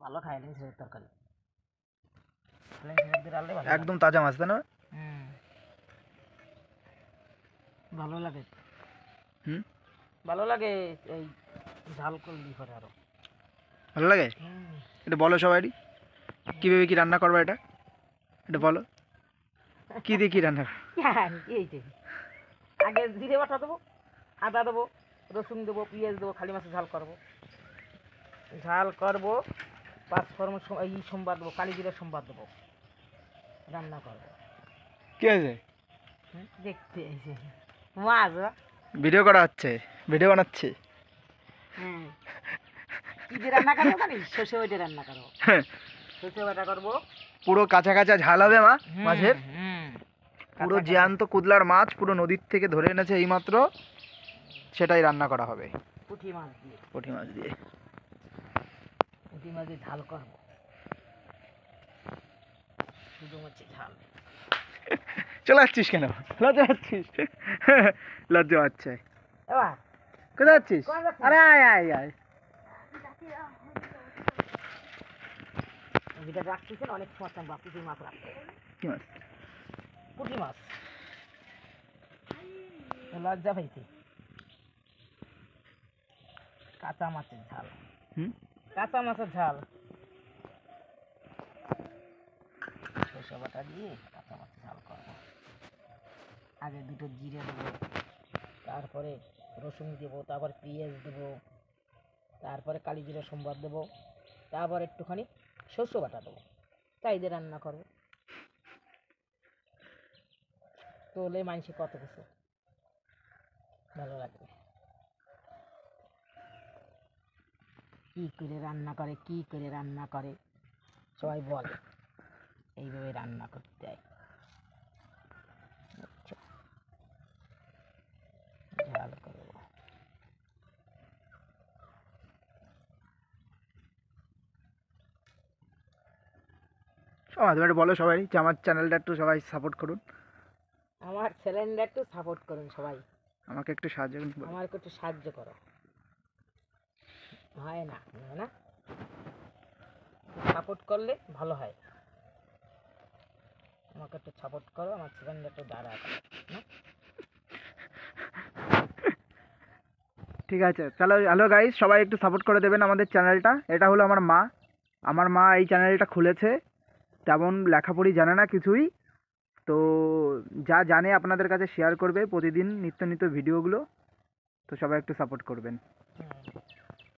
ভালো খাই ইলিশ মাছের তরকারি। ইলিশ মাছ দিয়ে রান্না ভালো একদম তাজা মাছ তাই না? ভালো লাগে। হুম, ভালো লাগে এই ঝাল করলি করে আরো ভালো লাগে। এটা বলো সবাই, কিভাবে কি রান্না করবে এটা, এটা বলো কি দিয়ে কি রান্না করবে? আগে জিরে বাটা দেবো, আদা দেবো, রসুন দেবো, পেঁয়াজ দেবো, খালি মাছের ঝাল করবো। ঝাল করবো, পাঁচফোড়ন এই সোমবার দেবো, কালি জিরে সোমবার দেবো, রান্না করবো। কি আছে? দেখতে এসে মাছ ভিডিও করা হচ্ছে, ভিডিও বানাচ্ছি। কি দিয়ে রান্না করবো জানিস? সর্ষে বাটা রান্না করবো, সর্ষে বাটা করবো। পুরো কাঁচা কাঁচা ঝাল হবে মা মাছের, পুরো জ্যান্ত কুদলার মাছ পুরো নদীর থেকে ধরে এনেছে এইমাত্র, সেটাই রান্না করা হবে পুঁটি মাছ দিয়ে। পুঁটি মাছ দিয়ে, পুঁটি মাছ দিয়ে ঝাল করবো, শুধু মাছের ঝাল। চলে যাচ্ছিস কেন? লজ্জা পাচ্ছিস? লজ্জা পাচ্ছে। এবার কোথায় যাচ্ছিস? আরে আয় আয় আয়। যেটা রাখতেছেন অনেক সময় পুঁটি মাছ রাখতে। কি মাছ? পুঁটি মাছ। লজ্জা পাইছি। কাঁচা মাছের ঝাল। কাঁচা মাছের ঝাল সরষে বাটা দিয়ে কাঁচা মাছের ঝাল করবো। আগে দুটো জিরে দেবো, তারপরে রসুন দেবো, তারপরে পেঁয়াজ দেবো, তারপরে কালি জিরে সোমবার দেবো, তারপর একটুখানি সরষে বাটা দেবো, তাই দিয়ে রান্না করবো। তোলে মাংসে কত কিছু ভালো লাগবে। কি করে রান্না করে, কি করে রান্না করে সবাই বলে, এইভাবে রান্না করতে হয়। ঝাল করবো। সবাই একটু বলো সবাই যে আমার চ্যানেলটা একটু সবাই সাপোর্ট করুন, আমার চ্যানেলটা একটু সাপোর্ট করুন সবাই, আমাকে একটু সাহায্য করুন। আমাকে একটু সাহায্য করো। হয় না না, সাপোর্ট করলে ভালো হয়। আমাকে একটু সাপোর্ট করো, আমার চ্যানেলটা একটু দাঁড়া করো না। ঠিক আছে, তাহলে হ্যালো গাইস, সবাই একটু সাপোর্ট করে দেবেন আমাদের চ্যানেলটা। এটা হলো আমার মা, আমার মা এই চ্যানেলটা খুলেছে, তেমন লেখাপড়ি জানে না কিছুই, তো যা জানে আপনাদের কাছে শেয়ার করবে প্রতিদিন নিত্য নিত্য ভিডিওগুলো, তো সবাই একটু সাপোর্ট করবেন।